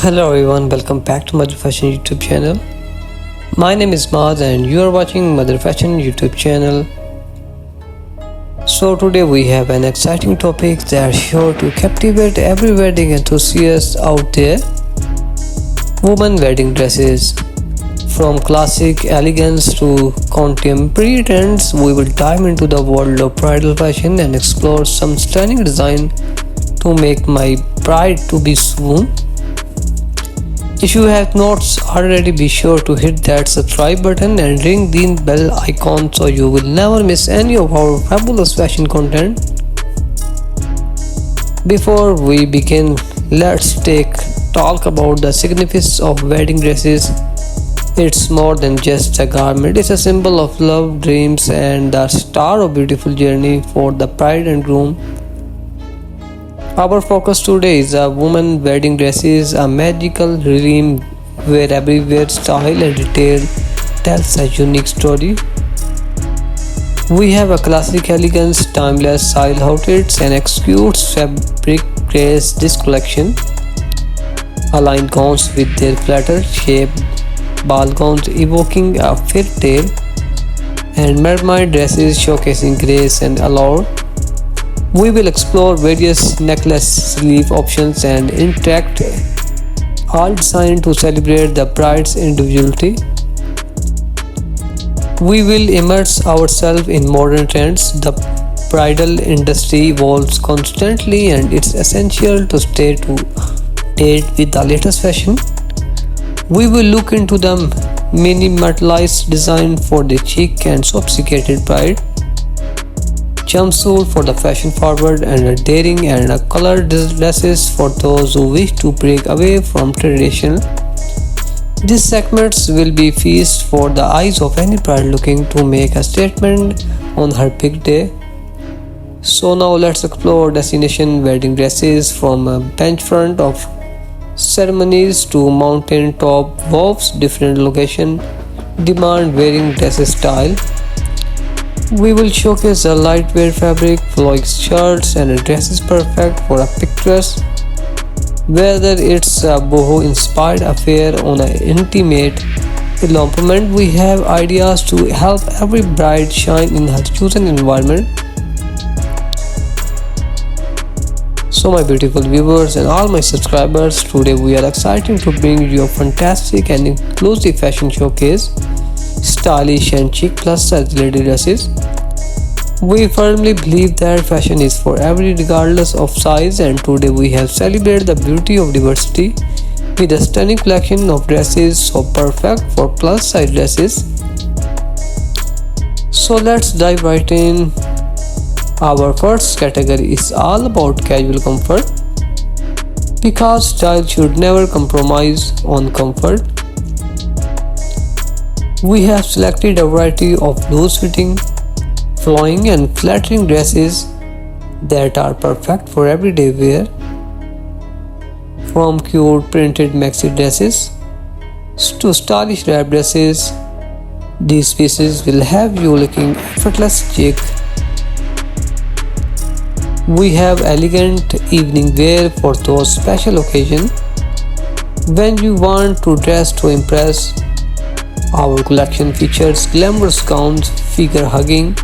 Hello everyone, welcome back to Mother Fashion YouTube channel. My name is Maz and you are watching Mother Fashion YouTube channel. So today we have an exciting topic that is sure to captivate every wedding enthusiast out there. Women wedding dresses. From classic elegance to contemporary trends, we will dive into the world of bridal fashion and explore some stunning design to make my bride to be swoon. If you have not already, be sure to hit that subscribe button and ring the bell icon so you will never miss any of our fabulous fashion content. Before we begin, let's talk about the significance of wedding dresses. It's more than just a garment, it's a symbol of love, dreams, and the start of beautiful journey for the bride and groom. Our focus today is a woman wedding dresses, a magical realm where every wear, style and detail tells a unique story. We have a classic elegance, timeless style outfits and exquisite fabric grace this collection. Aligned gowns with their flatter shape, ball gowns evoking a fairy tale, and mermaid dresses showcasing grace and allure. We will explore various necklace sleeve options and interact, all designed to celebrate the bride's individuality. We will immerse ourselves in modern trends. The bridal industry evolves constantly and it's essential to stay to date with the latest fashion. We will look into the minimalistic design for the chic and sophisticated bride, jumpsuit for the fashion forward and a daring and a colored dresses for those who wish to break away from tradition. These segments will be feast for the eyes of any bride looking to make a statement on her big day. So now let's explore destination wedding dresses from a beachfront of ceremonies to mountain top vows. Different location demand wearing dresses style. We will showcase a lightweight fabric, flowing shirts and dresses perfect for a pintrest. Whether it's a boho-inspired affair or an intimate elopement, we have ideas to help every bride shine in her chosen environment. So my beautiful viewers and all my subscribers, today we are excited to bring you a fantastic and inclusive fashion showcase. Stylish and chic plus size lady dresses. We firmly believe that fashion is for every regardless of size, and today we have celebrated the beauty of diversity with a stunning collection of dresses so perfect for plus size dresses. So let's dive right in. Our first category is all about casual comfort, because style should never compromise on comfort. We have selected a variety of loose-fitting, flowing and flattering dresses that are perfect for everyday wear. From cute printed maxi dresses to stylish wrap dresses, these pieces will have you looking effortless chic. We have elegant evening wear for those special occasions when you want to dress to impress. Our collection features glamorous gowns, figure-hugging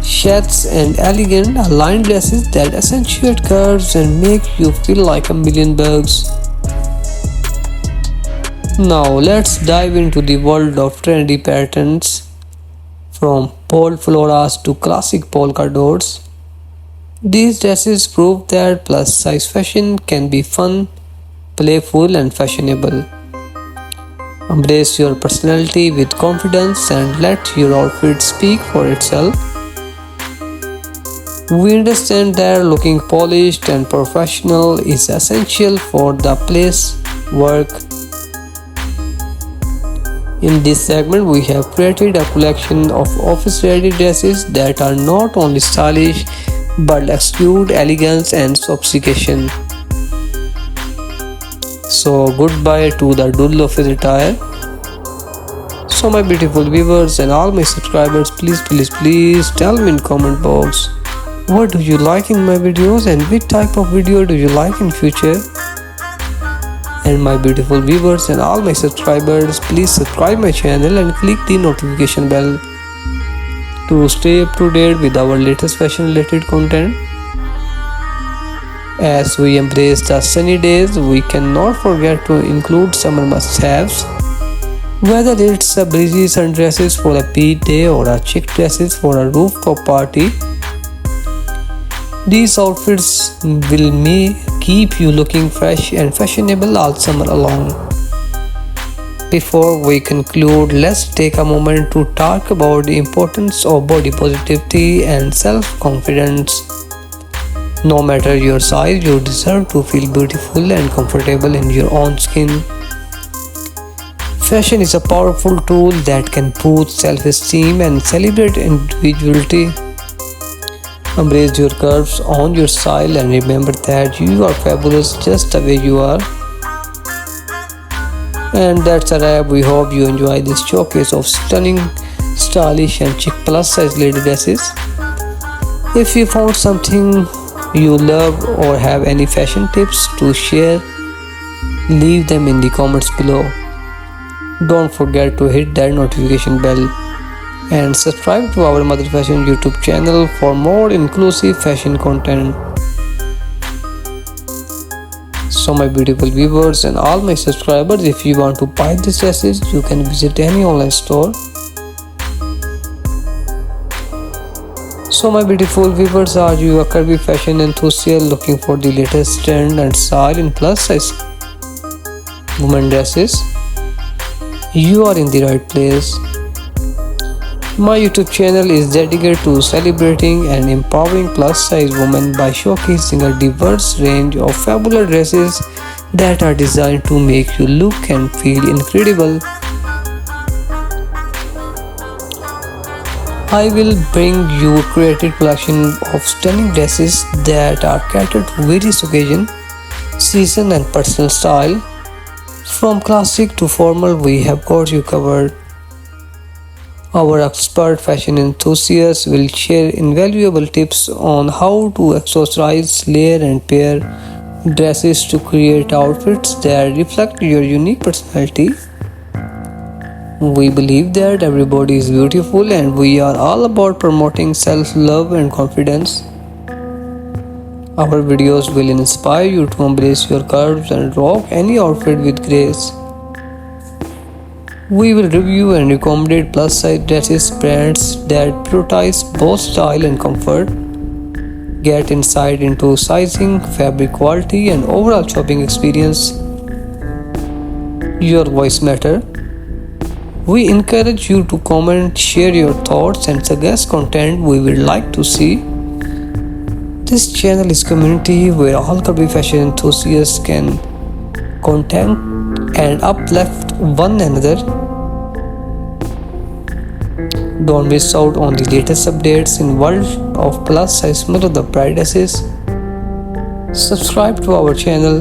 shirts and elegant aligned dresses that accentuate curves and make you feel like a million bucks. Now let's dive into the world of trendy patterns, from bold floras to classic polka dots. These dresses prove that plus-size fashion can be fun, playful and fashionable. Embrace your personality with confidence and let your outfit speak for itself. We understand that looking polished and professional is essential for the place work. In this segment, we have created a collection of office-ready dresses that are not only stylish but exude elegance and sophistication. So goodbye to the dull office attire. So my beautiful viewers and all my subscribers, please tell me in comment box, what do you like in my videos and which type of video do you like in future? And my beautiful viewers and all my subscribers, please subscribe my channel and click the notification bell to stay up to date with our latest fashion related content. As we embrace the sunny days, we cannot forget to include summer must-haves. Whether it's a breezy sundresses for a beach day or a chic dresses for a rooftop party, these outfits will keep you looking fresh and fashionable all summer long. Before we conclude, let's take a moment to talk about the importance of body positivity and self-confidence. No matter your size, you deserve to feel beautiful and comfortable in your own skin. Fashion is a powerful tool that can boost self-esteem and celebrate individuality. Embrace your curves, own your style, and remember that you are fabulous just the way you are. And that's a wrap. We hope you enjoy this showcase of stunning, stylish, and chic plus-size lady dresses. If you found something you love or have any fashion tips to share, leave them in the comments below. Don't forget to hit that notification bell and subscribe to our Mother Fashion YouTube channel for more inclusive fashion content. So my beautiful viewers and all my subscribers, if you want to buy these dresses, you can visit any online store. So my beautiful viewers, are you a curvy fashion enthusiast looking for the latest trend and style in plus size women dresses? You are in the right place. My YouTube channel is dedicated to celebrating and empowering plus-size women by showcasing a diverse range of fabulous dresses that are designed to make you look and feel incredible. I will bring you a creative collection of stunning dresses that are catered to various occasions, season and personal style. From classic to formal, we have got you covered. Our expert fashion enthusiasts will share invaluable tips on how to accessorize, layer and pair dresses to create outfits that reflect your unique personality. We believe that everybody is beautiful and we are all about promoting self-love and confidence. Our videos will inspire you to embrace your curves and rock any outfit with grace. We will review and recommend plus-size dresses brands that prioritize both style and comfort. Get insight into sizing, fabric quality, and overall shopping experience. Your voice matters. We encourage you to comment, share your thoughts, and suggest content we would like to see. This channel is a community where all curvy fashion enthusiasts can content and uplift one another. Don't miss out on the latest updates in world of plus size model the Birde dresses. Subscribe to our channel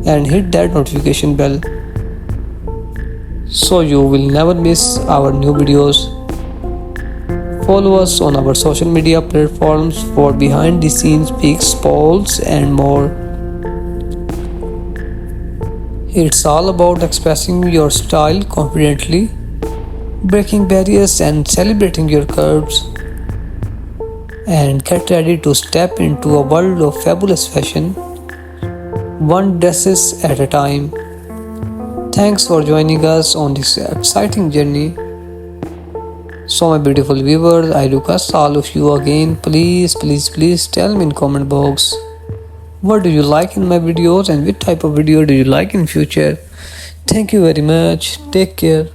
and hit that notification bell so you will never miss our new videos. Follow us on our social media platforms for behind the scenes pics, polls and more. It's all about expressing your style confidently, breaking barriers and celebrating your curves. And get ready to step into a world of fabulous fashion, one dresses at a time. Thanks for joining us on this exciting journey. So my beautiful viewers, I request all of you again, please tell me in comment box what do you like in my videos and which type of video do you like in future. Thank you very much. Take care.